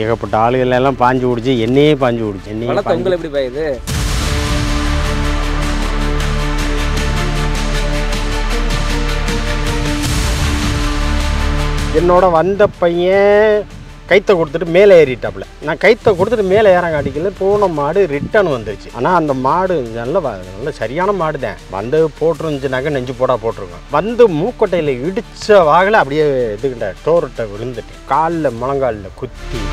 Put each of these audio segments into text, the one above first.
ஏகப்பட்ட ஆளுகள் எல்லாம் பாஞ்சு ஓடிச்சு, என்னையே பாஞ்சு ஓடிச்சு. வளர்த்த உங்களை எப்படி பாயுது? என்னோட வந்த பையன் கைத்தை கொடுத்துட்டு மேலே ஏறிட்டாப்புல. நான் கைத்தை கொடுத்துட்டு மேலே ஏறாங்க அடிக்கல. போன மாடு ரிட்டர்ன் வந்துருச்சு. ஆனால் அந்த மாடு நல்ல சரியான மாடு தான். வந்து போட்டுருந்துச்சுனாக்க நெஞ்சு போடா போட்டிருக்கோம். வந்து மூக்கொட்டையில் இடித்த வாகலை அப்படியே இதுக்கிட்ட டோர்கிட்ட விழுந்துட்டு காலில் முழங்காலில் குத்தி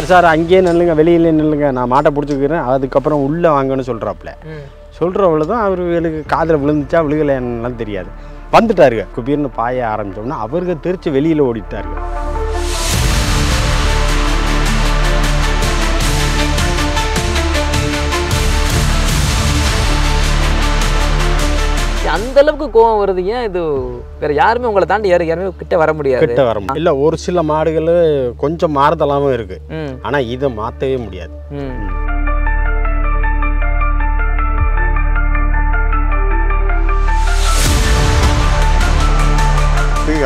சார் அங்கேயே நில்லுங்க, வெளியிலே நில்லுங்க, நான் மாட்டை பிடிச்சிக்கிறேன், அதுக்கப்புறம் உள்ளே வாங்கன்னு சொல்கிறாப்புல. சொல்கிறவளு தான் அவர்களுக்கு காதில் விழுந்துச்சா விழுகலைன்னெலாம் தெரியாது. வந்துட்டாருங்க குபீர்னு பாய ஆரம்பித்தோம்னா அவருக்கு தெரிச்சு வெளியில் ஓடிட்டாருங்க. அந்த அளவுக்கு கோவம் வருது ஏன்? இது வேற யாருமே உங்களை தாண்டி யாருமே கிட்ட வர முடியாது. கிட்ட வர முடியும் இல்லை. ஒரு சில மாடுகள் கொஞ்சம் மாறுதலாகவும் இருக்கு. ஆனால் இதை மாற்றவே முடியாது.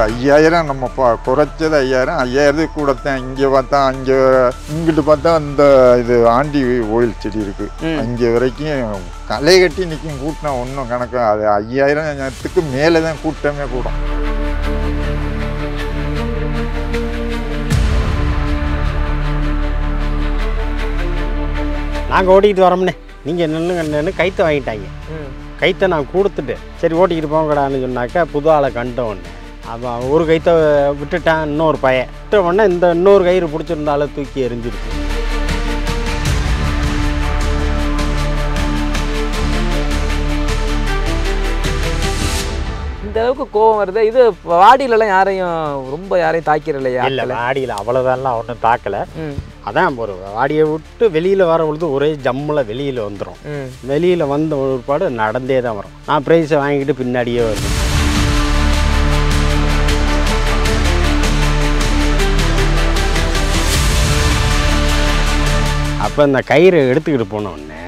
5000 நம்ம குறைச்சது 5000 கூடத்தான். இங்கே பார்த்தா அங்கே இங்கிட்டு பார்த்தா அந்த இது ஆண்டி ஓயில் செடி இருக்கு. அங்கே வரைக்கும் களை கட்டி நிற்கும் கூட்டம் ஒன்றும் கணக்கு. அது 5000த்துக்கு மேலே தான் கூட்டமே கூடும். நாங்கள் ஓட்டிக்கிட்டு வரோம்னே, நீங்கள் நின்றுங்கன்னு கைத்தை வாங்கிட்டாங்க. கைத்தை நான் கொடுத்துட்டு சரி ஓட்டிக்கிட்டு போங்கடான்னு சொன்னாக்கா புது ஆளை கண்ட ஒன்று. அவன் ஒரு கைத்தை விட்டுட்டான். இன்னொரு பையன் விட்ட உடனே இந்த இன்னொரு கயிறு பிடிச்சிருந்தாலும் தூக்கி எரிஞ்சிருச்சு. இந்த அளவுக்கு கோவம் வருது. இது வாடியிலலாம் யாரையும் தாக்கிற இல்லையா? இல்லை, வாடியில் அவ்வளோதான்லாம் ஒன்றும் தாக்கலை. அதான் ஒரு வாடியை விட்டு வெளியில் வர பொழுது ஒரே ஜம்மில் வெளியில் வந்துடும். வெளியில் வந்த ஒருபாடு நடந்தே தான் வரும். நான் ப்ரைஸை வாங்கிட்டு பின்னாடியே வருவேன். அப்போ இந்த கயிறை எடுத்துக்கிட்டு போனோடனே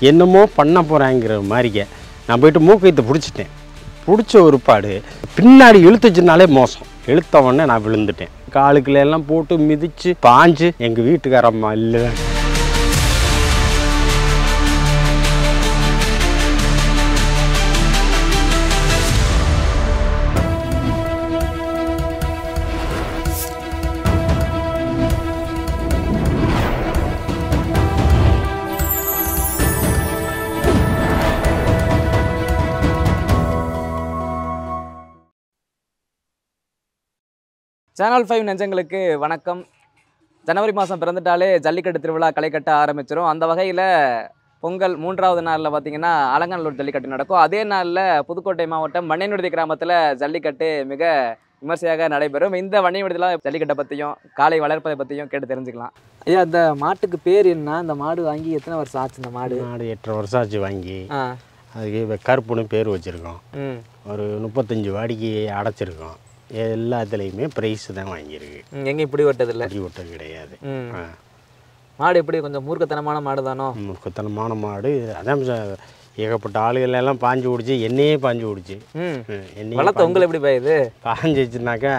என்னமோ பண்ண போகிறாங்கிற மாதிரிக்க நான் போயிட்டு மூக்கைத்தை பிடிச்சிட்டேன். பிடிச்ச ஒருபாடு பின்னாடி இழுத்துச்சுனாலே மோசம். இழுத்த உடனே நான் விழுந்துட்டேன். காலுக்குள்ள எல்லாம் போட்டு மிதித்து பாஞ்சு எங்கள் வீட்டுக்காரம்மா இல்லை. சேனல் 5 நெஞ்சங்களுக்கு வணக்கம். ஜனவரி மாதம் பிறந்துட்டாலே ஜல்லிக்கட்டு திருவிழா களை கட்ட ஆரம்பிச்சிடும். அந்த வகையில் பொங்கல் 3வது நாளில் பார்த்திங்கன்னா அலங்காநல்லூர் ஜல்லிக்கட்டு நடக்கும். அதே நாளில் புதுக்கோட்டை மாவட்டம் வன்னியன்விடுதி கிராமத்தில் ஜல்லிக்கட்டு மிக விமர்சையாக நடைபெறும். இந்த வன்னியன்விடுதியில் ஜல்லிக்கட்டை பற்றியும் காளை வளர்ப்பதை பற்றியும் கேட்டு தெரிஞ்சுக்கலாம். ஐயா, இந்த மாட்டுக்கு பேர் என்ன? இந்த மாடு வாங்கி எத்தனை வருஷம் ஆச்சு? இந்த மாடு 8 வருஷம் ஆச்சு வாங்கி. அதுக்கு கருப்புன்னு பேர் வச்சுருக்கோம். ஒரு 35 வாடிக்கு அடைச்சிருக்கோம். எல்லாத்துலேயுமே ப்ரைஸ் தான் வாங்கியிருக்கு. எங்கே இப்படி ஓட்டதில்லை? இப்படி ஓட்டது கிடையாது. மாடு எப்படி கொஞ்சம் மூர்க்கத்தனமான மாடு தானோ? மூர்க்கத்தனமான மாடு. அதான் ஏகப்பட்ட ஆளுகள் எல்லாம் பாஞ்சு ஓடிச்சு, என்னையே பாஞ்சு ஓடிச்சு. வளர்த்த உங்களை எப்படி பாயுது? பாஞ்சிச்சுனாக்கா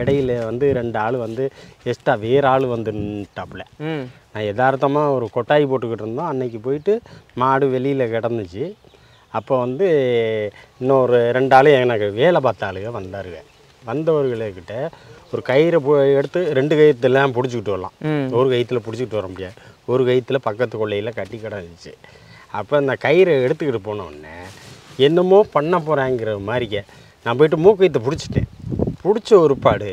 இடையில வந்து 2 ஆள் வந்து எக்ஸ்ட்ரா வேறு ஆள் வந்து நின்ட்டாப்புல. நான் யதார்த்தமாக ஒரு கொட்டாய் போட்டுக்கிட்டு இருந்தோம். அன்னைக்கு போயிட்டு மாடு வெளியில் கிடந்துச்சு. அப்போ வந்து இன்னொரு 2 ஆள் எனக்கு வேலை பார்த்த ஆளுங்க வந்தாருங்க. வந்தவர்கள்கிட்ட ஒரு கயிறை எடுத்து 2 கயிற்றுலாம் பிடிச்சிக்கிட்டு வரலாம். ஒரு கயிற்றுல பிடிச்சிக்கிட்டு வர முடியாது. ஒரு கயிற்றுல பக்கத்து கொள்ளையில் கட்டி கிடந்துச்சு. அப்போ அந்த கயிறை எடுத்துக்கிட்டு போனோடனே என்னமோ பண்ண போகிறாங்கிற மாதிரிக்க நான் போயிட்டு மூக்கைத்தை பிடிச்சிட்டேன். பிடிச்ச ஒருபாடு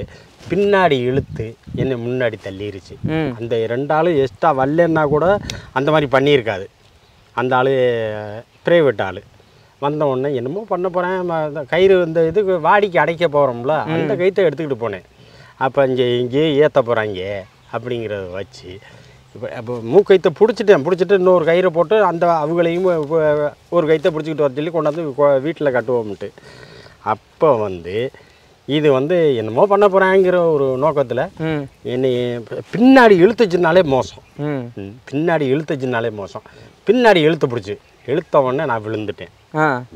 பின்னாடி இழுத்து என்னை முன்னாடி தள்ளிருச்சு. அந்த 2 ஆளும் எக்ஸ்ட்ரா வரலன்னா கூட அந்த மாதிரி பண்ணியிருக்காது. அந்த ஆள் ப்ரைவேட் ஆள். வந்த உடனே என்னமோ பண்ண போகிறேன். கயிறு இந்த இதுக்கு வாடிக்கு அடைக்க போகிறோம்ல, அந்த கயிற்றை எடுத்துக்கிட்டு போனேன். அப்போ இங்கேயே ஏற்ற போகிறாங்க அப்படிங்கிறத வச்சு அப்போ மூக்கைத்தை பிடிச்சிட்டு இன்னொரு கயிறை போட்டு அந்த அவங்களையும் ஒரு கயிற்றை பிடிச்சிக்கிட்டு வர சொல்லி கொண்டாந்து வீட்டில் கட்டுவோம்ட்டு. அப்போ வந்து இது வந்து என்னமோ பண்ண போகிறாங்கிற ஒரு நோக்கத்தில் என்னை பின்னாடி இழுத்துச்சுனாலே மோசம். பின்னாடி இழுத்துச்சுனாலே மோசம். பின்னாடி இழுத்த உடனே நான் விழுந்துட்டேன்.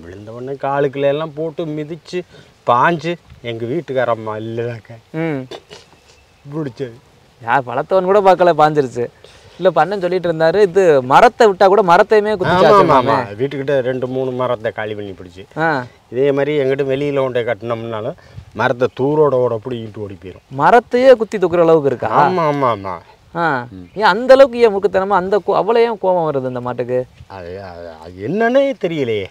விழுந்த உடனே காலுக்குள்ள எல்லாம் போட்டு மிதிச்சு பாஞ்சு எங்கள் வீட்டுக்காரம்மா இல்லைதாக்க பிடிச்சது. யார் வளர்த்தவன் கூட பார்க்கல, பாஞ்சிருச்சு. இல்லை பண்ணன்னு சொல்லிட்டு இருந்தாரு, இது மரத்தை விட்டா கூட மரத்தையுமே குத்திச்சாமா. வீட்டுக்கிட்ட 2-3 மரத்தை காலி பண்ணி பிடிச்சி. இதே மாதிரி எங்கிட்ட வெளியில் ஒன்றை கட்டினோம்னாலும் மரத்தை தூரோட பிடிக்கிட்டு ஓடி போயிடும். மரத்தையே குத்தி தூக்குற அளவுக்கு இருக்கா? ஆமாம் ஆமாம் ஆமாம். ஏன் அந்த அளவுக்கு ஏன் முக்குத்தனமா அந்த அவ்வளோ ஏன் கோபம் வருது இந்த மாட்டுக்கு? அது என்னன்னே தெரியலையே.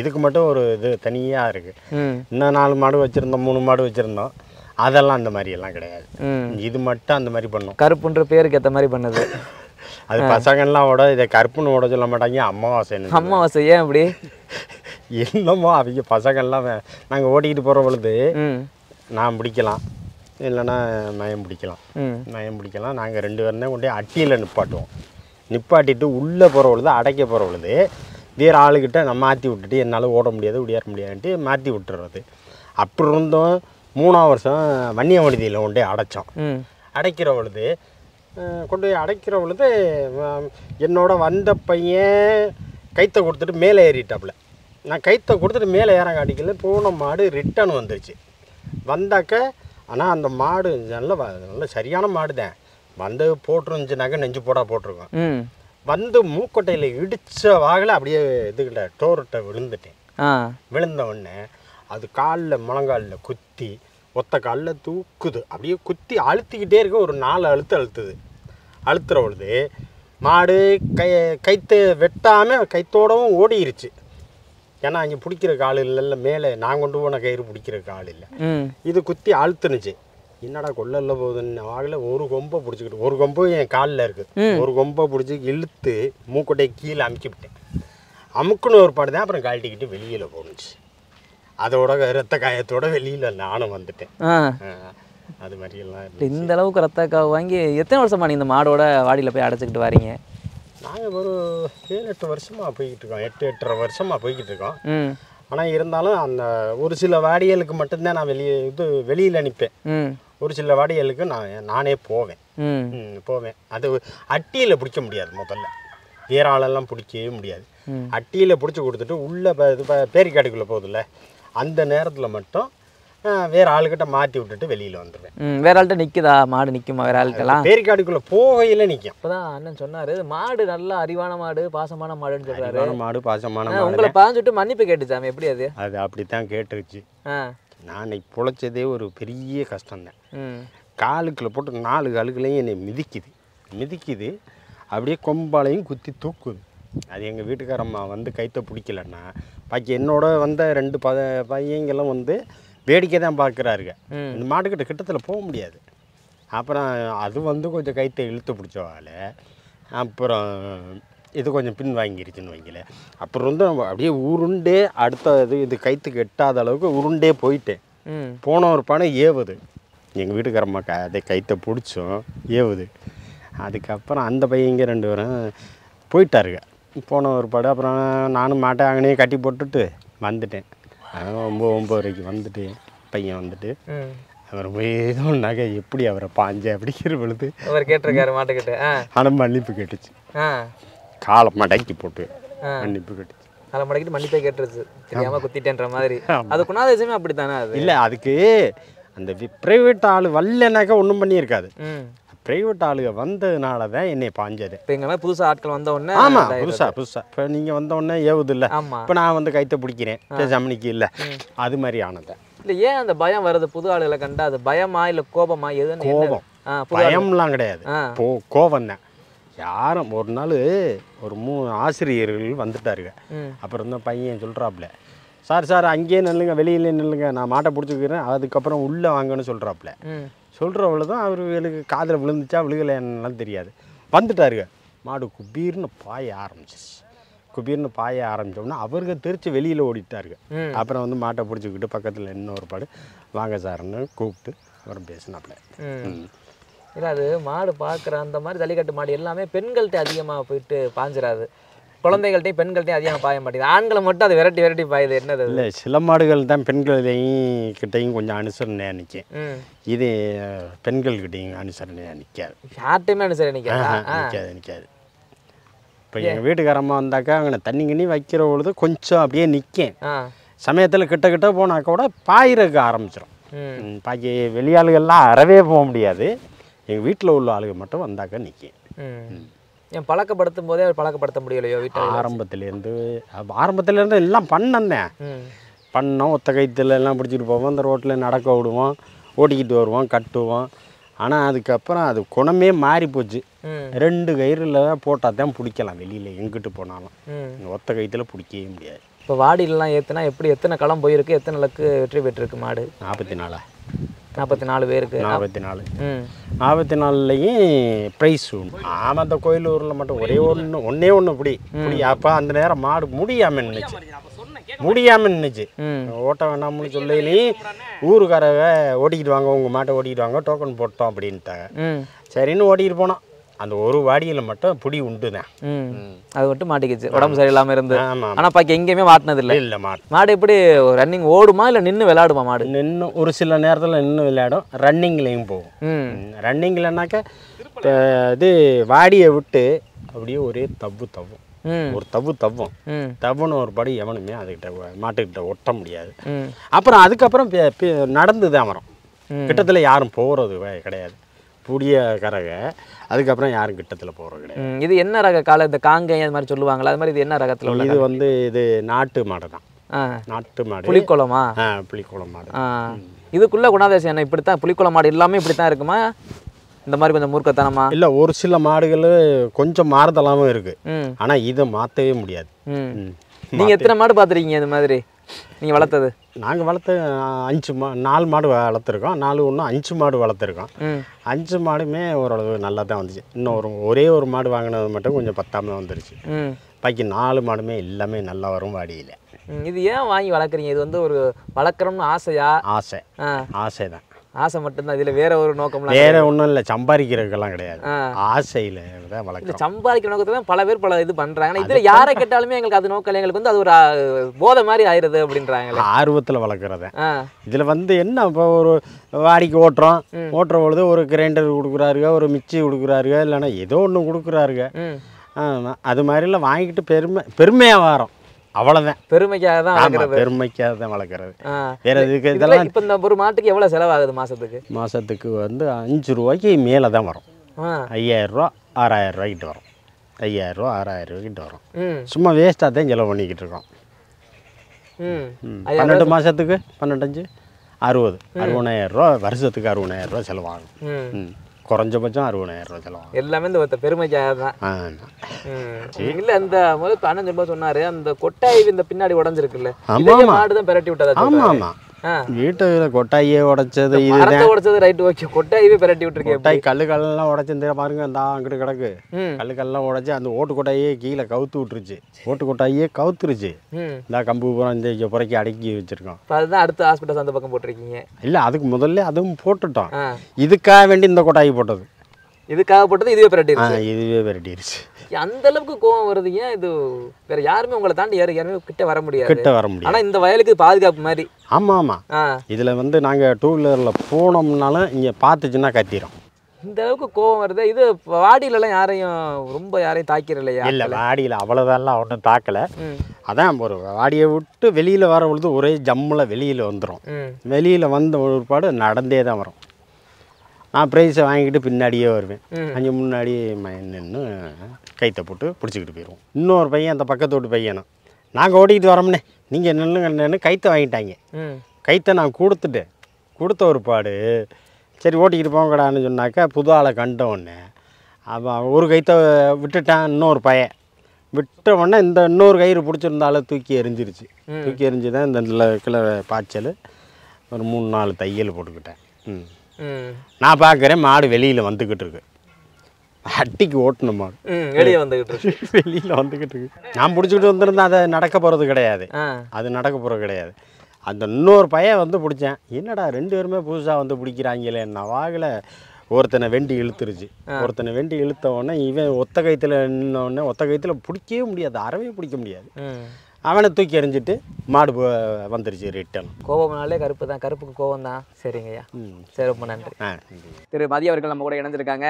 இதுக்கு மட்டும் ஒரு இது தனியாக இருக்குது. இன்னும் 4 மாடு வச்சுருந்தோம், 3 மாடு வச்சுருந்தோம், அதெல்லாம் அந்த மாதிரி எல்லாம் கிடையாது. இது மட்டும் அந்த மாதிரி பண்ணும். கருப்புன்ற பேருக்கு ஏற்ற மாதிரி பண்ணுது. அது பசங்கள்லாம் ஓட இதை கருப்புன்னு ஓட சொல்ல மாட்டாங்க, அமாவாசை. அமாவாசை ஏன் அப்படி? என்னமோ அவங்க பசங்கள்லாம் நாங்கள் ஓட்டிக்கிட்டு போகிற பொழுது நான் பிடிக்கலாம், இல்லைன்னா நயம் பிடிக்கலாம். நாங்கள் 2 பேரும் தான் கொண்டு அட்டியில் நிப்பாட்டிட்டு உள்ளே போகிற பொழுது, அடைக்க போகிற பொழுது வேறு ஆளுக்கிட்ட நான் மாற்றி விட்டுட்டு என்னால் ஓட முடியாது, ஓடியார முடியாதுன்ட்டு மாற்றி விட்டுறது. அப்படி இருந்தோம் 3ஆம் வருஷம் வன்னியமடிதியில் கொண்டு அடைச்சோம். அடைக்கிற பொழுது என்னோட வந்த பையன் கைத்தை கொடுத்துட்டு மேலே ஏறிட்டாப்புல. நான் கைத்தை கொடுத்துட்டு மேலே ஏற காட்டிக்கல, போன மாடு ரிட்டர்ன் வந்துருச்சு. வந்தாக்க ஆனால் அந்த மாடு நல்ல சரியான மாடு தான். வந்து போட்டுருந்துச்சுனாக்க நெஞ்சு போட்டிருக்கோம். வந்து மூக்கொட்டையில் இடித்த வாகல அப்படியே இதுக்கிட்ட டோர்கிட்ட விழுந்துட்டேன். விழுந்த உடனே அது காலில் முழங்காலில் குத்தி ஒத்த காலில் தூக்குது. அப்படியே குத்தி அழுத்திக்கிட்டே இருக்க. ஒரு 4 அழுத்துற பொழுது மாடு கைத்தை வெட்டாமல் கைத்தோடவும் ஓடிருச்சு. ஏன்னா அங்கே பிடிக்கிற கால் இல்லைல்ல, மேலே நான் கொண்டு போன கயிறு பிடிக்கிற கால் இல்லை. இது குத்தி அழுத்துனுச்சு. என்னடா கொள்ளல போகுதுன்னு வாகல ஒரு கொம்பை பிடிச்சிக்கிட்டு, ஒரு கொம்பு என் காலில் இருக்குது, ஒரு கொம்பை பிடிச்சி இழுத்து மூக்கொட்டையை கீழே அமுக்கிவிட்டேன். அமுக்குன்னு ஒரு பாடு தான். அப்புறம் கழட்டிக்கிட்டு வெளியில் போணுச்சு. அதோட ரத்த காயத்தோட வெளியில் நானும் வந்துட்டேன். அது மாதிரியெல்லாம் இந்த அளவுக்கு ரத்த காவு வாங்கி எத்தனை வருஷமா நீ இந்த மாடோட வாடியில் போய் அடைச்சிக்கிட்டு வரீங்க? நாங்கள் ஒரு 7-8 வருஷமாக போய்கிட்டு இருக்கோம். 8-8.5 வருஷமாக போய்கிட்டு இருக்கோம். ஆனால் இருந்தாலும் அந்த ஒரு சில வாடிகளுக்கு மட்டும்தான் நான் வெளியில் அனுப்பேன். ஒரு சில வாடிகளுக்கு நானே போவேன். அது அட்டியில் பிடிக்க முடியாது. முதல்ல வேற ஆளெல்லாம் பிடிக்கவே முடியாது. அட்டியில் பிடிச்சி கொடுத்துட்டு உள்ளே பேரிக்காட்டுக்குள்ளே போகுதுல்ல, அந்த நேரத்தில் மட்டும் வேற ஆளுக்கிட்ட மாற்றி விட்டுட்டு வெளியில் வந்துடுவேன். வேற ஆள்கிட்ட நிற்குதா மாடு? நிற்குமா வேற ஆளுக்கெல்லாம்? பேரிக்காட்டுக்குள்ளே போகையில் நிற்கும். அப்போதான் அண்ணன் சொன்னார், மாடு நல்ல அறிவான மாடு, பாசமான மாடுன்னு சொல்கிறாரு. மாடு பாசமான மாடு. உங்களை பாஞ்சுட்டு மன்னிப்பு கேட்டுச்சாமே, எப்படி அது? அது அப்படித்தான் கேட்டுருச்சு. நான் பொழைச்சதே ஒரு பெரிய கஷ்டம்தான். காலுக்குள்ள போட்டு 4 காலுக்குள்ளேயும் என்னை மிதிக்குது. அப்படியே கொம்பாலையும் குத்தி தூக்குது. அது எங்கள் வீட்டுக்காரம்மா வந்து கைத்தை பிடிக்கலன்னா பாக்கி என்னோட வந்த 2 பையங்கெல்லாம் வந்து வேடிக்கை தான் பார்க்குறாருங்க. இந்த மாட்டுக்கிட்ட கிட்டத்தில் போக முடியாது. அப்புறம் அது வந்து கொஞ்சம் கைத்தை இழுத்து பிடிச்சவால அப்புறம் இது கொஞ்சம் பின் வாங்கிருச்சுன்னு வைக்கல. அப்புறம் வந்து அப்படியே உருண்டே அடுத்த இது கைத்துக்கு எட்டாத அளவுக்கு உருண்டே போயிட்டேன். போன ஒரு பணம் ஏவுது. எங்கள் வீட்டுக்காரம்மா அதே கைத்தை பிடிச்சோம் ஏவுது. அதுக்கப்புறம் அந்த பையங்க 2 பேரும் போயிட்டாருங்க. போன ஒரு படம். அப்புறம் நானும் மாட்டை அங்கனையே கட்டி போட்டுட்டு வந்துட்டேன். 9-9:30 வந்துட்டு பையன் வந்துட்டு அவர் ஏதோ நகை எப்படி அவரை பாஞ்ச அப்படிங்கிற பொழுது அவர் கேட்டிருக்காரு மாட்டுக்கிட்ட. ஆனால் மன்னிப்பு கேட்டுச்சு. காலை மடக்கி போட்டு மன்னிப்பு கேட்டுச்சு. காலை மடக்கிட்டு மன்னிப்பே கேட்டுருச்சு, தெரியாமல் குத்திட்டேன்ற மாதிரி. அது குணாதிசயமே அப்படி தானே? அது இல்லை, அதுக்கு அந்த ப்ரைவேட் ஆள் வரலனாக்கா ஒன்றும் பண்ணியிருக்காது. ப்ரைவேட் ஆளுங்க வந்ததுனால தான் என்னை பாஞ்சது. இப்போ எங்கள் புதுசாக ஆட்கள் வந்த உடனே? ஆமாம், புதுசாக இப்போ நீங்கள் வந்த உடனே ஏவுது இல்லை. இப்போ நான் வந்து கைத்தை பிடிக்கிறேன், ஜமனிக்கு இல்லை, அது மாதிரி ஆனதை. இல்லை, ஏன் அந்த பயம் வருது புது ஆளுகளை கண்டா? அது பயமா இல்லை கோபமா? எதுன்னு? கோபம். பயம்லாம் கிடையாது, கோபம் தான். யாரும் ஒரு நாள் ஒரு 3 ஆசிரியர்கள் வந்துட்டாருங்க. அப்புறம் தான் பையன் சொல்கிறாப்புல, சார் அங்கேயே நில்லுங்க, வெளியிலே நில்லுங்க, நான் மாட்டை பிடிச்சிக்கிறேன், அதுக்கப்புறம் உள்ளே வாங்கன்னு சொல்கிறாப்புல. சொல்கிறவளு தான் அவர்களுக்கு காதில் விழுந்துச்சா விழுகலை என்னெல்லாம் தெரியாது. வந்துட்டாருங்க. மாடு குபீர்னு பாய ஆரம்பிச்சோம்னா அவருக்கு தெரிச்சு வெளியில் ஓடிட்டாருங்க. அப்புறம் வந்து மாட்டை பிடிச்சிக்கிட்டு பக்கத்தில் இன்னொரு பாடு வாங்க சார்ன்னு கூப்பிட்டு அப்புறம் பேசினாப்புல. இல்லை, அது மாடு பார்க்குற அந்த மாதிரி ஜல்லிக்கட்டு மாடு எல்லாமே பெண்கள்கிட்ட அதிகமாக போயிட்டு பாஞ்சிடாது. குழந்தைகள்ட்டையும் பெண்கள்ட்டையும் அதிகமாக பாய மாட்டேங்குது. ஆண்களை மட்டும் அதை விரட்டி பாயுது. என்னது? இல்லை, சில மாடுகள் தான் பெண்களையும் கிட்டையும் கொஞ்சம் அனுசரணையாக நிற்கும். இது பெண்கள்கிட்டையும் அனுசரணையாக நிற்காது. யார்ட்டையுமே அனுசரணை நிற்காது. இப்போ எங்கள் வீட்டுக்காரம்மா வந்தாக்கா அங்கே தண்ணி கிண்ணி வைக்கிற பொழுது கொஞ்சம் அப்படியே நிற்கும். ஆ சமயத்தில் கிட்ட கிட்ட போனாக்க கூட பாயிறக்க ஆரம்பிச்சிடும். பாக்கி வெளியாளுகள்லாம் அறவே போக முடியாது. எங்கள் வீட்டில் உள்ள ஆளுங்க மட்டும் வந்தாக்கா நிற்கும். என் பழக்கப்படுத்தும் போதே அவர் பழக்கப்படுத்த முடியலையோ வீட்டில்? ஆரம்பத்துலேருந்து எல்லாம் பண்ணந்தேன். பண்ணோம். ஒத்த கைத்துல எல்லாம் பிடிச்சிட்டு போவோம். இந்த ரோட்டில் நடக்க விடுவோம், ஓட்டிக்கிட்டு வருவோம், கட்டுவோம். ஆனால் அதுக்கப்புறம் அது குணமே மாறி போச்சு. 2 கயிறில் போட்டால் தான் பிடிக்கலாம் வெளியில் எங்கிட்டு போனாலும். ஒத்த கைத்தில் பிடிக்கவே முடியாது. இப்போ வாடியிலலாம் ஏற்றுனா எப்படி எத்தனை களம் போயிருக்கு, எத்தனை லக்கு வெற்றி பெற்றிருக்கு மாடு? 44 பேருக்கு. 44லையும் ப்ரைஸ் உண்டு. ஆமாம், அந்த கோயிலூரில் மட்டும் ஒன்றே ஒன்று இப்படி அப்போ அந்த நேரம் மாடு முடியாமல் நின்றுச்சு. ஓட்ட வேண்டாம்னு சொல்லி ஊருக்காரங்க ஓட்டிக்கிட்டு வாங்க, உங்கள் மாட்டை ஓட்டிக்கிட்டு வாங்க, டோக்கன் போட்டோம் அப்படின்ட்டாங்க. சரின்னு ஓட்டிக்கிட்டு போனோம். அந்த ஒரு வாடியில் மட்டும் பிடி உண்டு தான். அது மட்டும் மாட்டிக்கிச்சு, உடம்பு சரியில்லாமல் இருந்து. ஆமாம். ஆனால் பாக்கி எங்கேயுமே மாட்டினது இல்லை. மாடு எப்படி ரன்னிங் ஓடுமா இல்லை நின்று விளையாடுமா மாடு? நின்று ஒரு சில நேரத்தில் நின்று விளையாடும், ரன்னிங்லேயும் போகும். ரன்னிங்லனாக்கா இது வாடியை விட்டு அப்படியே ஒரே தவ்வும். ஒரு தவ்வுன்னு ஒரு படி எவனுமே அதுக்கிட்ட மாட்டுக்கிட்ட ஒட்ட முடியாது. அப்புறம் அதுக்கப்புறம் நடந்து தான் வரும். கிட்டத்தில் யாரும் போகிறது கிடையாது. புடிய கரக அதுக்கப்புறம் யாரும் கிட்டத்தில் போகிறது கிடையாது. இது என்ன ரக காலை? இந்த காங்கை அது மாதிரி சொல்லுவாங்களா, அது மாதிரி இது என்ன ரகத்தில் உள்ள? இது வந்து இது நாட்டு மாடு தான். நாட்டு மாடு. புலிக்குளமா? புலிக்குளம் மாடு. இதுக்குள்ள குணாதிசயம் என்ன? இப்படித்தான் புலிக்குளம் மாடு எல்லாமே இப்படித்தான் இருக்குமா, இந்த மாதிரி கொஞ்சம் மூர்க்கத்தனமா? இல்லை, ஒரு சில மாடுகள் கொஞ்சம் மாறுதலாகவும் இருக்குது. ஆனால் இதை மாற்றவே முடியாது. நீங்கள் எத்தனை மாடு பார்த்துருக்கீங்க இது மாதிரி நீங்கள் வளர்த்தது? நாங்கள் வளர்த்து 4 மாடு வளர்த்துருக்கோம். 5 மாடு வளர்த்துருக்கோம். 5 மாடுமே ஓரளவு நல்லா தான் வந்துச்சு. இன்னும் ஒரே ஒரு மாடு வாங்கினது மட்டும் கொஞ்சம் பத்தாமல் வந்துருச்சு. பாக்கி 4 மாடுமே எல்லாமே நல்லா வரும் வாடியில். இது ஏன் வாங்கி வளர்க்குறீங்க? இது வந்து ஒரு வளர்க்குறோம்னு ஆசையா? ஆசை தான். ஆசை மட்டும்தான், இதில் வேற ஒரு நோக்கம் வேற ஒன்றும் இல்லை. சம்பாதிக்கிறதுக்கெல்லாம் கிடையாது, ஆசையில் தான் வளர்க்குறோம். சம்பாதிக்கிற நோக்கத்தில் தான் பல பேர் பல இது பண்ணுறாங்க. ஆனால் இதில் யாரை கேட்டாலுமே எங்களுக்கு அது நோக்கம் இல்லை, எங்களுக்கு வந்து அது ஒரு போதை மாதிரி ஆயிடுது அப்படின்றாங்க. ஆர்வத்தில் வளர்க்குறத. இதில் வந்து என்ன, இப்போ ஒரு வாடிக்கு ஓட்டுற பொழுது ஒரு கிரைண்டர் கொடுக்குறாருங்க, ஒரு மிக்சி கொடுக்குறாருங்க, இல்லைன்னா ஏதோ ஒன்று கொடுக்குறாருங்க. அது மாதிரிலாம் வாங்கிட்டு பெருமையாக வரோம். அவ்வளோதான். பெருமைக்காக தான் வளர்க்குறது. பெருமைக்காக தான் வளர்க்குறது. வேற இதுக்கு இதெல்லாம். இப்போ இந்த ஒரு மாட்டுக்கு எவ்வளோ செலவாகுது மாதத்துக்கு? மாதத்துக்கு வந்து 5 ரூபாய்க்கு மேலே தான் வரும். 5000 ரூபா 6000 ரூபாய்க்கிட்ட வரும். 5000 ரூபா 6000 ரூபாய்க்கிட்ட வரும். சும்மா வேஸ்ட்டாக தான் செலவு பண்ணிக்கிட்டு இருக்கோம். 12 மாதத்துக்கு 15 60 60000 ரூபா வருஷத்துக்கு 60000 ரூபா செலவாகும். குறைஞ்சபட்சம் 60000 ரூபா செலவாகும். எல்லாமே இந்த பெருமைக்காக தான். இல்லை, அந்த முதல் அண்ணன் சொல்ல சொன்னாரு, அந்த கொட்டாய் இந்த பின்னாடி உடஞ்சிருக்குல்ல, மாடு தான் பெரட்டி விட்டதா? ஆமாம். வீட்டுல கொட்டாயே உடைச்சது, உடைச்சது ரைட், ஓகே. கொட்டாயே பெரட்டி விட்டுருக்கேன். கொட்டாய் கல்லுக்கல்லாம் உடைச்சு பாருங்க, அந்த அங்கிட்டு கிடக்கு. கல்லுக்கல்லாம் உடைச்சு அந்த ஓட்டு கொட்டாயே கீழே கவுத்து விட்டுருச்சு. ஓட்டு கொட்டாயே கவுத்துருச்சு. இந்த கம்பு பூரா இந்த புறைக்கு அடக்கி வச்சிருக்கோம். அதுதான் அடுத்த ஹாஸ்பிட்டல் அந்த பக்கம் போட்டிருக்கீங்க? இல்லை, அதுக்கு முதல்ல அதுவும் போட்டுட்டோம். இதுக்காக வேண்டி இந்த கொட்டாயி போட்டது. இதுக்காக போட்டது இதுவே பெரட்டிடுச்சு. அந்த அளவுக்கு கோவம் வருது ஏன்? இது வேற யாருமே உங்களை தாண்டி யாருமே கிட்ட வர முடியாது. ஆனா இந்த வயலுக்கு பாதுகாப்பு மாதிரி. ஆமா. இதுல வந்து நாங்க 2 வீலர்ல போனோம்னாலும் இங்க பாத்துச்சுன்னா கத்திரும். இந்த அளவுக்கு கோவம் வருது. இது வாடியில எல்லாம் யாரையும் தாக்கிற இல்லையா? இல்ல, வாடியில அவ்வளவுதான் ஒன்றும் தாக்கல. அதான் ஒரு வாடியை விட்டு வெளியில வர பொழுது ஒரே ஜம்முல வெளியில வந்துடும். வெளியில வந்த ஒருபாடு நடந்தே தான் வரும். நான் ப்ரைஸை வாங்கிட்டு பின்னாடியே வருவேன். அங்கே முன்னாடி நின்று கைத்தை போட்டு பிடிச்சிக்கிட்டு போயிடுவோம். இன்னொரு பையன், அந்த பக்கத்து வீட்டு பையனும், நாங்கள் ஓட்டிக்கிட்டு வரோம்னே, நீங்கள் நின்று கைத்தை வாங்கிட்டாங்க. கைத்தை நான் கொடுத்த ஒரு பாடு, சரி ஓட்டிக்கிட்டு போங்கடான்னு சொன்னாக்கா புது ஆளை கண்டவுடனே அவன் ஒரு கைத்தை விட்டுட்டான். இன்னொரு பையன் விட்ட உடனே இந்த இன்னொரு கயிறு பிடிச்சிருந்தாலும் தூக்கி எறிஞ்சிருச்சு. தூக்கி எறிஞ்சு தான் இந்த கிலோ பாய்ச்சல் ஒரு 3-4 தையல் போட்டுக்கிட்டேன். நான் பார்க்குறேன் மாடு வெளியில் வந்துக்கிட்டு இருக்கு. அட்டிக்கு ஓட்டின மாடு வெளியே வெளியில் வந்துக்கிட்டு இருக்கு. நான் பிடிச்சிக்கிட்டு வந்துருந்தேன். அதை நடக்க போகிறது கிடையாது. அந்த இன்னொரு பையன் வந்து பிடிச்சேன். என்னடா 2 பேருமே புதுசாக வந்து பிடிக்கிறாங்களே என்ன வாகில். ஒருத்தனை வெண்டி இழுத்துருச்சு. வெண்டி இழுத்த உடனே இவன் ஒத்த கைத்தில் நின்னோடனே ஒத்த கைத்தில் பிடிக்கவே முடியாது, அறவே பிடிக்க முடியாது. அவனை தூக்கி எறிஞ்சிட்டு மாடு வந்துருச்சு ரிட்டன். கோபம்னாலே கருப்பு தான், கருப்புக்கு கோபம் தான். சரிங்கய்யா, சரி, ரொம்ப நன்றி. திரு மதிய அவர்கள் நம்ம கூட இணைஞ்சிருக்காங்க.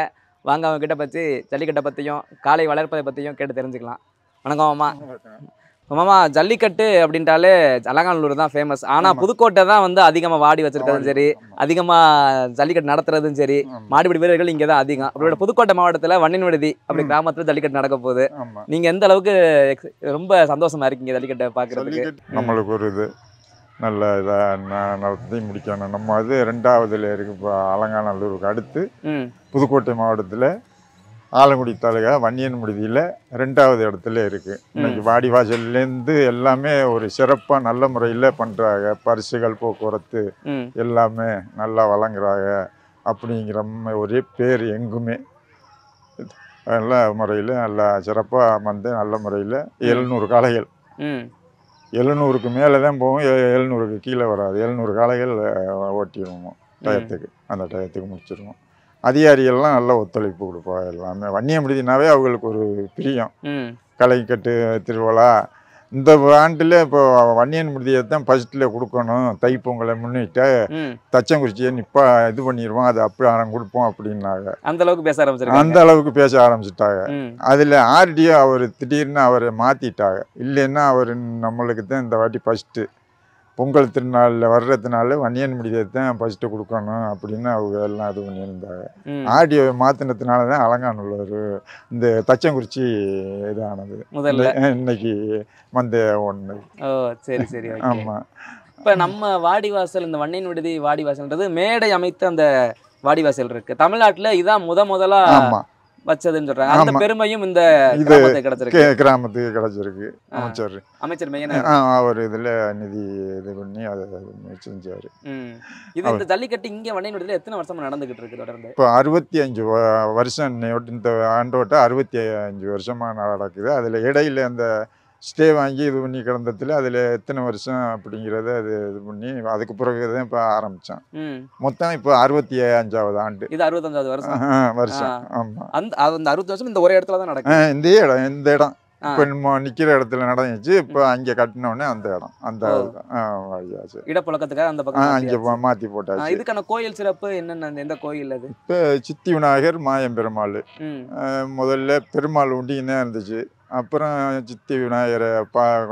வாங்க அவங்க கிட்ட பற்றி ஜல்லிக்கட்டை பற்றியும் காளை வளர்ப்பதை பற்றியும் கேட்டு தெரிஞ்சுக்கலாம். வணக்கம் மாமா. மாமா, ஜல்லிக்கட்டு அப்படின்ட்டாலே அலங்காநல்லூர் தான் ஃபேமஸ். ஆனால் புதுக்கோட்டை தான் வந்து அதிகமாக வாடி வச்சிருக்கிறதும் சரி, அதிகமாக ஜல்லிக்கட்டு நடத்துறதும் சரி, மாடுபிடி வீரர்கள் இங்கே தான் அதிகம். அப்படியோட புதுக்கோட்டை மாவட்டத்தில் வன்னின் விடுதி அப்படி கிராமத்தில் ஜல்லிக்கட்டு நடக்க போகுது. நீங்கள் எந்த அளவுக்கு ரொம்ப சந்தோஷமா இருக்கீங்க ஜல்லிக்கட்டை பார்க்குறதுக்கு? நம்மளுக்கு ஒரு இது நல்ல இதாக நடத்தி முடிக்கணும். நம்ம இது 2வதுல இருக்கு. இப்போ அலங்காநல்லூருக்கு அடுத்து புதுக்கோட்டை மாவட்டத்தில் ஆலங்குடி தாலுகா வன்னியன் விடுதியில் 2வது இடத்துல இருக்குது. இன்னைக்கு வாடிவாசல்லேருந்து எல்லாமே ஒரு சிறப்பாக நல்ல முறையில் பண்ணுறாங்க. பரிசுகள், போக்குவரத்து எல்லாமே நல்லா வழங்குறாங்க. அப்படிங்கிற ஒரே பேர் எங்குமே நல்ல முறையில் நல்லா சிறப்பாக வந்து நல்ல முறையில் 700 காளைகள் 700க்கு மேலே தான் போகும். 700க்கு கீழே வராது. 700 காளைகள் ஓட்டிடுவோம் டயத்துக்கு. அந்த டயத்துக்கு முடிச்சிடுவோம். அதிகாரிகள்லாம் நல்ல ஒத்துழைப்பு கொடுப்பா. எல்லாமே வன்னியம் விடுதினாவே அவங்களுக்கு ஒரு பிரியம். களைக்கட்டு திருவிழா இந்த ஆண்டில் இப்போ வன்னியன் விடுதியை தான் ஃபர்ஸ்ட்டில் கொடுக்கணும். தைப்பொங்கலை முன்னிட்டு தச்சங்குறிச்சியை இது பண்ணிடுவோம், அது அப்படி கொடுப்போம் அப்படின்னாங்க. அந்த அளவுக்கு பேச ஆரம்பிச்சிருக்காங்க. அந்த அளவுக்கு பேச ஆரம்பிச்சிட்டாங்க. அதில் ஆர்டிஓ அவர் திடீர்னு அவரை மாற்றிட்டாங்க. இல்லைன்னா அவர் நம்மளுக்கு தான் இந்த வாட்டி ஃபஸ்ட்டு பொங்கல் திருநாளில் வர்றதுனால வன்னியன் விடுதியை தான் ஃபஸ்ட்டு கொடுக்கணும் அப்படின்னு அவங்க எல்லாம் இது பண்ணியிருந்தாங்க. ஆர்டிஓவை மாற்றினதுனால தான் அலங்காநல்லூர் இந்த தச்சங்குறிச்சி இதானது முதல்ல இன்னைக்கு வந்து ஒன்று. ஓ சரி சரி. ஆமாம். இப்போ நம்ம வாடிவாசல், இந்த வன்னியன் விடுதி வாடிவாசல்ன்றது மேடை அமைத்த அந்த வாடிவாசல் இருக்குது. தமிழ்நாட்டில் இதான் முதலா வச்சதுன்னு சொல்றாங்க. அந்த பெருமையும் இந்த கிராமத்துக்கு கிடைச்சிருக்கு. அமைச்சர் அவர் இதுல நிதி இது பண்ணி அதை செஞ்சாரு. இது இந்த ஜல்லிக்கட்டு இங்க வன்னியன் விடுதியில எத்தனை வருஷமா நடந்துகிட்டு இருக்கு தொடர்ந்து? இப்போ 65 வருஷம். இந்த ஆண்டோட்ட 65 வருஷமா நடக்குது. அதுல இடையில அந்த ஸ்டே வாங்கி இது பண்ணி கிடந்ததுல அதில் எத்தனை வருஷம் அப்படிங்கிறத அது இது பண்ணி அதுக்கு பிறகு தான் இப்போ ஆரம்பித்தான். மொத்தம் இப்போ 65வது ஆண்டு. இது 65வது வருஷம். ஆமாம். அந்த 60 வருஷம் இந்த ஒரே இடத்துல தான் நடக்கும். இந்த இடம் இப்போ நம்ம நிற்கிற இடத்துல நடந்துச்சு. இப்போ அங்கே கட்டினோடனே அந்த இடம் அந்த இடப்புழக்கத்துக்காக அந்த பக்கம் அங்கே மாற்றி போட்டாச்சு. இதுக்கான கோயில் சிறப்பு என்னென்ன? எந்த கோயில் அது? இப்போ சித்தி விநாயகர், மாயம்பெருமாள். முதல்ல பெருமாள் உண்டின்னு இருந்துச்சு. அப்புறம் சித்தி விநாயகரை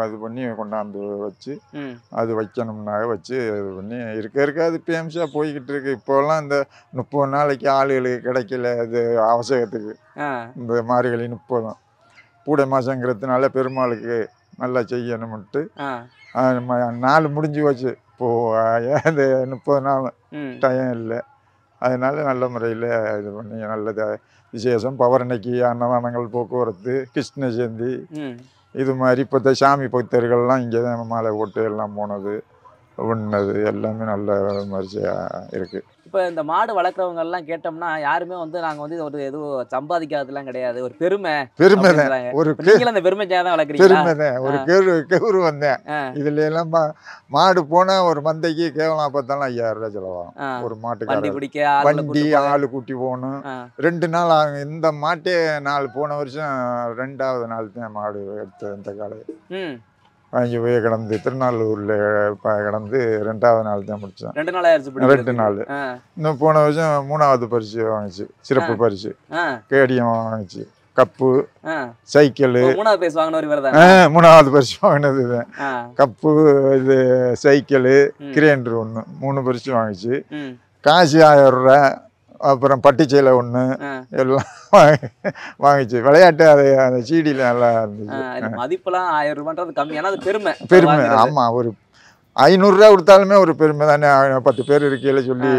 இது பண்ணி கொண்டாந்து வச்சு அது வைக்கணும்னாக வச்சு இது பண்ணி இருக்க அது ஃபேமஸாக போய்கிட்டு இருக்கு. இப்போலாம் இந்த 30 நாளைக்கு ஆளுகளுக்கு கிடைக்கல. அது அவசியத்துக்கு இந்த மார்கழி 30 பூடை மாதங்கிறதுனால பெருமாளுக்கு நல்லா செய்யணும்ட்டு நாள் முடிஞ்சு வச்சு இப்போது அது 30 நாள் டைம் இல்லை. அதனால நல்ல முறையில் இது பண்ணி நல்லது விசேஷம். பௌர்ணமிக்கு அன்னதானங்கள், போக்குவரத்து, கிருஷ்ண ஜெயந்தி இது மாதிரி இப்போ சாமி பக்தர்கள்லாம் இங்கே தான் மாலை போட்டு எல்லாம் போனது உண்ணது எல்லாமே நல்ல மரிசையாக இருக்குது. இப்போ இந்த மாடு வளர்க்குறவங்க எல்லாம் கேட்டோம்னா யாருமே வந்து நாங்கள் வந்து ஒரு எதுவும் சம்பாதிக்காததுலாம் கிடையாது, ஒரு பெருமை தான். ஒரு அந்த பெருமைக்காக தான் வளர்க்குறீங்க. பெருமை தான். ஒரு கெவுரு வந்தேன். இதுல எல்லாம் மாடு போனா ஒரு மந்தைக்கு கேவலம் பார்த்தாலும் 5000 ரூபாய் செலவாகும். ஒரு மாட்டுக்கு வண்டி ஆளு கூட்டி போகணும். 2 நாள் ஆகும். இந்த மாட்டே 4 போன வருஷம் 2வது நாள் தான் மாடு எடுத்த இந்த காலையில் வாங்கி போய் கிடந்து திருநாளூரில் கிடந்து 2வது நாள் தான் முடித்தேன். 2 நாள் ஆயிடுச்சு. 2 நாள். இன்னும் போன வருஷம் 3வது பரிசு வாங்கிச்சு. சிறப்பு பரிசு கேடியம் வாங்கிச்சு. Cup, cycle. 3வது பரிசு வாங்கினது தான். கப்பு, இது சைக்கிள், கிரைண்டர் 1 3 பரிசு வாங்கிச்சு. காசு 1000 ரூபா. அப்புறம் பட்டுச்சேலை 1 எல்லாம் வாங்கிச்சு. விளையாட்டு அது அந்த சீடியில் நல்லா இருந்துச்சு. மதிப்பெல்லாம் 1000 ரூபான்றது கம்மி. ஆனால் அது பெருமை. ஆமாம். ஒரு 500 ரூபா கொடுத்தாலுமே ஒரு பெருமை தானே. 10 பேர் இருக்கையில சொல்லி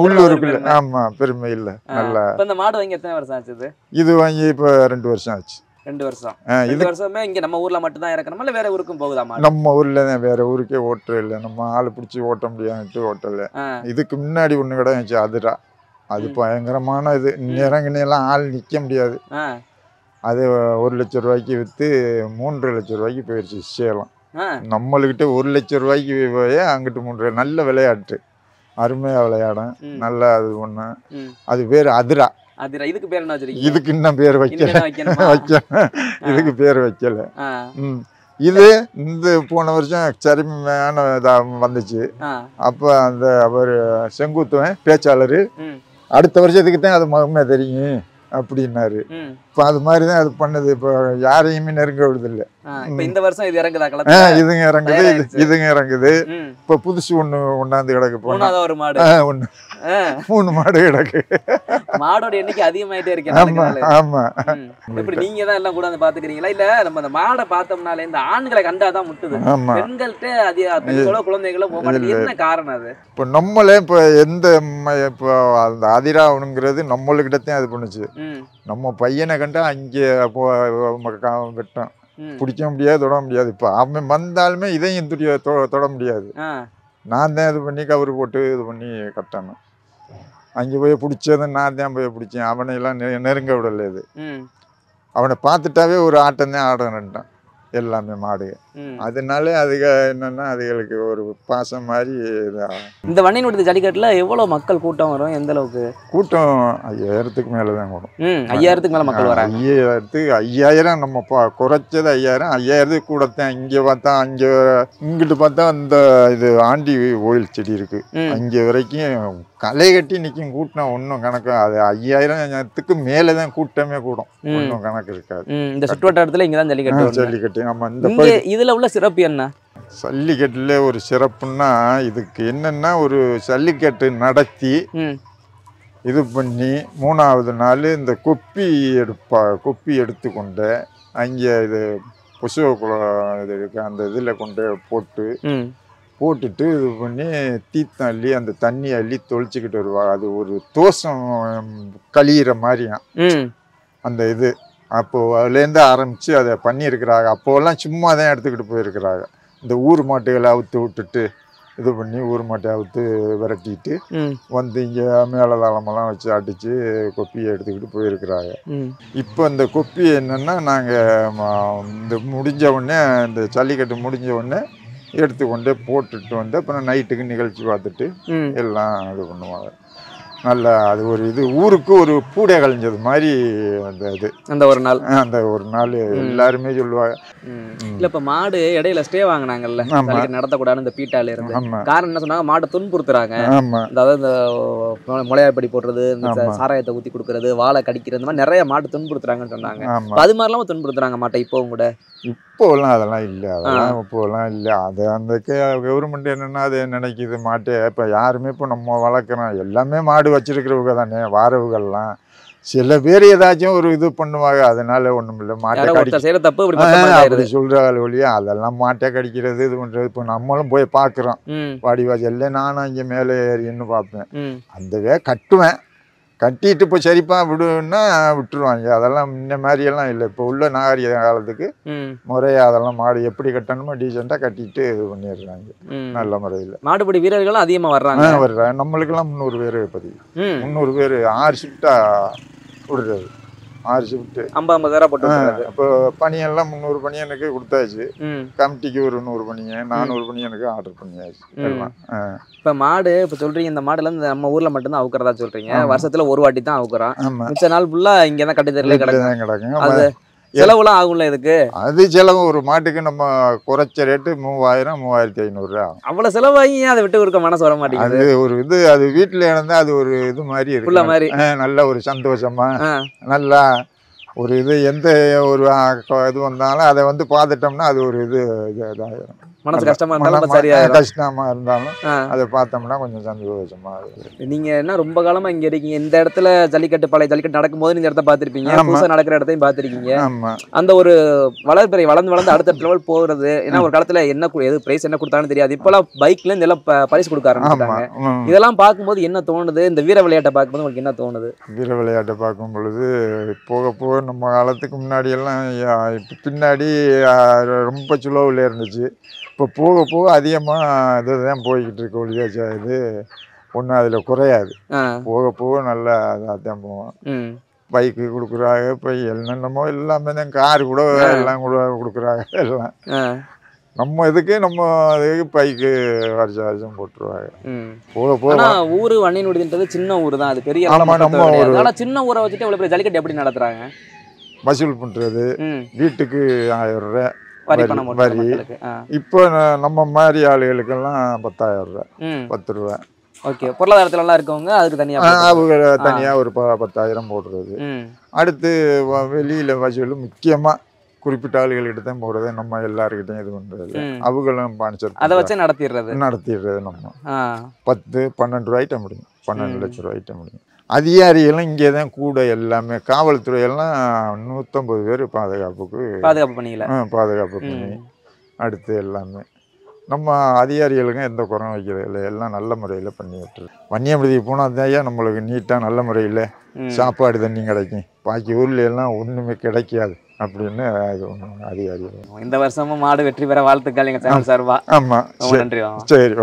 உள்ளூருக்குள்ள. ஆமாம், பெருமை இல்லை. நல்லா. இந்த மாடு வாங்கி எத்தனை வருஷம் ஆச்சு? இது வாங்கி இப்போ 2 வருஷம் ஆச்சு. 2 வருஷம். 2 வருஷமே இங்கே நம்ம ஊரில் மட்டும் தான் இறக்கணுமா இல்லை வேற ஊருக்கும் போகுதாமா? நம்ம ஊரில் தான். வேற ஊருக்கே ஓட்டுற இல்லை. நம்ம ஆள் பிடிச்சி ஓட்ட முடியாதுன்ட்டு ஓட்டலை. இதுக்கு முன்னாடி ஒன்று கிடந்துச்சு அதிரா. அது பயங்கரமான இது. இறங்கினெல்லாம் ஆள் நிற்க முடியாது. அது 1 லட்சம் ரூபாய்க்கு விற்று 3 லட்சம் ரூபாய்க்கு போயிடுச்சு சேலம். நம்மளுக்கிட்ட 1 லட்சம் ரூபாய்க்கு போய் அங்கிட்டு 3 நல்ல விளையாட்டு. அருமையாக விளையாடும். நல்லா அது ஒன்று. அது பேர் அதிரா. இதுக்கு பேர் என்ன வச்சிருக்கீங்க? இதுக்கு இன்னும் பேர் வைக்கல. இதுக்கு பேர் வைக்கல. இது இந்த போன வருஷம் சரிமையான இதாக வந்துச்சு. அப்போ அந்த அவர் செங்குத்துவன் பேச்சாளர் அடுத்த வருஷத்துக்கு தான் அது மகமே தெரியும் அப்படின்னாரு. இப்போ அது மாதிரி தான் அது பண்ணுது. இப்போ யாரையுமே நெருங்க விடுதில்லை. இப்போ இந்த வருஷம் இது இறங்குதா? இதுங்க இறங்குது, இதுங்க இறங்குது. இப்போ புதுசு ஒண்ணாந்து கிடக்கு. போனா ஒரு மாடு ஒன்று 3 மாடு கிடக்கு. மாடோட எண்ணிக்கை அதிகமாயிட்டே இருக்கு. ஆமா. இப்படி நீங்க தான் எல்லாம் கூட வந்து பாத்துக்கிறீங்களா? இல்ல நம்ம அந்த மாடை பார்த்தோம்னாலே இந்த ஆண்களை கண்டாதான் முட்டுது, பெண்கள்கிட்ட அதிக குழந்தைகளும் போக மாட்டேங்குது. என்ன காரணம் அது? இப்போ நம்மளே இப்போ எந்த இப்போ அந்த அதிராவணுங்கிறது நம்மளுக்கிட்டத்தையும் அது பண்ணுச்சு. நம்ம பையனை கண்டா அங்கே வெட்டோம், பிடிக்க முடியாது, தொட முடியாது. இப்போ அவன் வந்தாலுமே இதையும் தொட முடியாது. நான் தான் இது பண்ணி கவர் போட்டு இது பண்ணி கட்டணும். அங்கே போய் பிடிச்சது நான் தான் போய் பிடிச்சேன். அவனை எல்லாம் நெருங்க விடலை. இது அவனை பார்த்துட்டாவே ஒரு ஆட்டம் தான் ஆடணுன்ட்டான் எல்லாமே மாடு. அதனால அதுக என்னன்னா அதுகளுக்கு ஒரு பாசம் மாதிரி. இந்த வண்ணினுடைய ஜல்லிக்கட்டுல எவ்வளவு மக்கள் கூட்டம் வரும்? எந்த அளவுக்கு கூட்டம்? 5000க்கு மேலதான் வரும். 5000க்கு மேல மக்கள் வராங்க. 5000 நம்ம குறைச்சது 5000 கூடத்தான். இங்க பார்த்தா அங்க இங்கிட்டு பார்த்தா அந்த இது ஆண்டி ஓயில் செடி இருக்கு, அங்க வரைக்கும் களை கட்டி நிற்கும் கூட்டம். ஒன்றும் கணக்கு அது 5000க்கு மேலதான் கூட்டமே கூடும். ஒன்றும் கணக்கு இருக்காது. இந்த சுற்றுவட்டாரத்துல இங்கதான் ஜல்லிக்கட்டு. ஆமா. இந்த இதுல உள்ள சிறப்பு என்ன? ஜல்லிக்கட்டுல ஒரு சிறப்புன்னா இதுக்கு என்னன்னா, ஒரு ஜல்லிக்கட்டு நடத்தி இது பண்ணி 3வது நாள் இந்த கொப்பி எடுத்துக்கொண்டு அங்கே இது புசுவ குளம் இது இருக்கு, அந்த இதில் கொண்டு போட்டுட்டு இது பண்ணி தீர்த்தம் அள்ளி அந்த தண்ணி அள்ளி தொளிச்சுக்கிட்டு வருவாங்க. அது ஒரு தோஷம் கழியிற மாதிரியாம் அந்த இது. அப்போது அதுலேருந்து ஆரம்பித்து அதை பண்ணியிருக்கிறாங்க. அப்போல்லாம் சும்மா தான் எடுத்துக்கிட்டு போயிருக்கிறாங்க. இந்த ஊர் மாட்டுகளை அவுத்து விட்டுட்டு இது பண்ணி ஊர் மாட்டை அவுத்து விரட்டிட்டு வந்து இங்கே மேலதாளமெல்லாம் வச்சு அடித்து கொப்பியை எடுத்துக்கிட்டு போயிருக்கிறாங்க. இப்போ இந்த கொப்பி என்னென்னா, நாங்கள் இந்த முடிஞ்ச உடனே, இந்த ஜல்லிக்கட்டு முடிஞ்ச உடனே எடுத்துக்கொண்டே போட்டுட்டு வந்து அப்புறம் நைட்டுக்கு நிகழ்ச்சி பார்த்துட்டு எல்லாம் இது பண்ணுவாங்க. நல்ல அது ஒரு இது ஊருக்கு ஒரு பூடை கழிஞ்சது மாதிரி அந்த ஒரு நாள் எல்லாருமே சொல்லுவாங்க. இல்ல இப்ப மாடு இடையில ஸ்டே வாங்கினாங்கல்ல, நடத்தக்கூடாது இந்த பீட்டால இருந்து. காரணம் என்ன சொன்னாங்க? மாட்டை துன்புறுத்துறாங்க. அதாவது இந்த முளையாப்படி போடுறது, இந்த சாராயத்தை ஊத்தி கொடுக்கறது, வாழை கடிக்கிறது, இந்த மாதிரி நிறைய மாட்டு துன்புறுத்துறாங்கன்னு சொன்னாங்க. அது மாதிரிலாம் துன்புறுத்துறாங்க மாட்டை இப்பவும் கூட? இப்போலாம் அதெல்லாம் இல்லை. அதெல்லாம் இப்போலாம் இல்லை. அது அந்த கவர்மெண்ட் என்னென்னா அது நினைக்கிது மாட்டே. இப்போ யாருமே இப்போ நம்ம வளர்க்குறோம் எல்லாமே மாடு வச்சிருக்கிறவங்க தானே. வாரவுகள்லாம் சில பேர் ஏதாச்சும் ஒரு இது பண்ணுவாங்க. அதனால ஒன்றும் இல்லை. மாட்டை அப்படி சொல்கிறாங்க ஒழியா அதெல்லாம் மாட்டை கடிக்கிறது இது பண்ணுறது. இப்போ நம்மளும் போய் பார்க்குறோம் வாடி வாசல்ல. நானும் இங்கே மேலே ஏறின்னு பார்ப்பேன். அந்த கட்டுவேன், கட்டிட்டு இப்போ சரிப்பா விடுன்னா விட்டுருவாங்க. அதெல்லாம் இந்த மாதிரியெல்லாம் இல்லை. இப்போ உள்ள நாகரிக காலத்துக்கு முறையாக அதெல்லாம் மாடு எப்படி கட்டணுமோ டீசெண்டாக கட்டிட்டு இது பண்ணிடுறாங்க நல்ல முறையில். மாடுபிடி வீரர்களும் அதிகமாக வர்றாங்க. நம்மளுக்கெல்லாம் 300 பேர் பதிவு. 300 பேர் 6 ஷிஃப்டாக விடுறது. 6 ஷிஃப்ட்டு 50,000 போட்டு. இப்போ பணியெல்லாம் 300 பணியனுக்கு கொடுத்தாச்சு. கமிட்டிக்கு ஒரு 100 பணியை 400 பணியனுக்கு ஆர்டர் பண்ணியாச்சு எல்லாம். இப்போ மாடு இப்போ சொல்றீங்க இந்த மாடுல இருந்து நம்ம ஊர்ல மட்டும்தான் அவுக்கிறதா சொல்றீங்க. வருஷத்துல ஒரு வாட்டி தான் அவுக்குறோம். மிச்ச நாள் ஃபுல்லா இங்கே தான் கட்டித்தரல கிடக்கும். அது செலவுலாம் ஆகும்ல இதுக்கு? அது செலவு ஒரு மாட்டுக்கு நம்ம குறைச்ச ரேட்டு 3000-3500 ரூபா. அவ்வளவு செலவாகி அதை விட்டு இருக்க மனசு வர மாட்டேங்குது. அது ஒரு இது. அது வீட்டுல இருந்தா அது ஒரு இது மாதிரி இருக்கு. நல்ல ஒரு சந்தோஷமா நல்லா ஒரு இது. எந்த ஒரு இது வந்தாலும் அதை வந்து பார்த்துட்டோம்னா அது ஒரு இது இதாயிரும். மனசு கஷ்டமா இருந்தாலும் கஷ்டமா இருந்தாலும் அதை பார்த்தோம்னா கொஞ்சம் சந்தோஷமா இருக்கு. நீங்க என்ன ரொம்ப காலமா இங்க இருக்கீங்க, இந்த இடத்துல ஜல்லிக்கட்டு பழைய ஜல்லிக்கட்டு நடக்கும்போது இந்த இடத்த பார்த்திருப்பீங்க, புதுசா நடக்கிற இடத்தையும் பார்த்திருக்கீங்க. அந்த ஒரு வளர்ந்து வளர்ந்து அடுத்த லெவல் போகிறது. ஏன்னா ஒரு காலத்துல என்ன எது பிரைஸ் என்ன கொடுத்தாலும் தெரியாது. இப்பெல்லாம் பைக்ல இருந்து எல்லாம் பரிசு கொடுக்க ஆரம்பிச்சாங்க. இதெல்லாம் பார்க்கும்போது என்ன தோணுது? இந்த வீர விளையாட்டை பார்க்கும்போது உங்களுக்கு என்ன தோணுது? வீர விளையாட்டை பார்க்கும் பொழுது போக போக நம்ம காலத்துக்கு முன்னாடி எல்லாம் பின்னாடி ரொம்ப சுலோவில் இருந்துச்சு. இப்போ போக போக அதிகமாக இதுதான் போய்கிட்டு இருக்கு. ஒளியாச்சா இது ஒன்றும் அதில் குறையாது. போக போக நல்லா இதாக தான் போவோம். பைக்கு கொடுக்குறாங்க, இப்போ என்னென்னமோ எல்லாமே தான். காரு கூட எல்லாம் கூட கொடுக்குறாங்க எல்லாம். நம்ம இதுக்கு நம்ம அதுக்கு பைக்கு வருஷம் போட்டுருவாங்க. போக போக ஊர் வண்ணினுடையது சின்ன ஊர் தான். அது பெரிய நம்ம சின்ன ஊரை வச்சுட்டு இவ்வளோ பெரிய ஜல்லிக்கட்டு எப்படி நடத்துறாங்க? வசூல் பண்ணுறது வீட்டுக்கு 1000 ரூபா வரி. இப்போ நம்ம மாதிரி ஆளுகளுக்கெல்லாம் 10,000 ரூபா 10 ரூபா ஓகே. பொருளாதாரத்துல நல்லா இருக்கவங்க அதுக்கு தனியா அவங்க தனியாக ஒரு 10,000 போடுறது. அடுத்து வெளியில் வசூல் முக்கியமாக குறிப்பிட்ட ஆளுகள்கிட்ட தான் போகிறது, நம்ம எல்லாருக்கிட்டையும் இது பண்ணுறது. அவங்களும் பாணிச்சர் அதை வச்சு நடத்திடுறது நம்ம 10-12 ரூபாய்ட்ட முடியும், 12 லட்சம் ரூபாய்ட்ட முடியும். அதிகாரிகளும் இங்கே தான் கூட எல்லாமே காவல்துறையெல்லாம் 150 பேர் பாதுகாப்பு பண்ணி அடுத்து எல்லாமே நம்ம அதிகாரிகளுங்க எந்த குறம் வைக்கிறது இல்லை, எல்லாம் நல்ல முறையில் பண்ணி விட்டுரு. வன்னியம்பதி போனால் தான் நம்மளுக்கு நீட்டாக நல்ல முறையில் சாப்பாடு தண்ணி கிடைக்கும், பாக்கி ஊர்ல எல்லாம் ஒன்றுமே கிடைக்காது அப்படின்னு அது ஒன்று அதிகாரிகள். இந்த வருஷமும் மாடு வெற்றி பெற வாழ்த்துக்கள் எங்கள் சேனல் சார்பா. ஆமாம், நன்றி. சரி.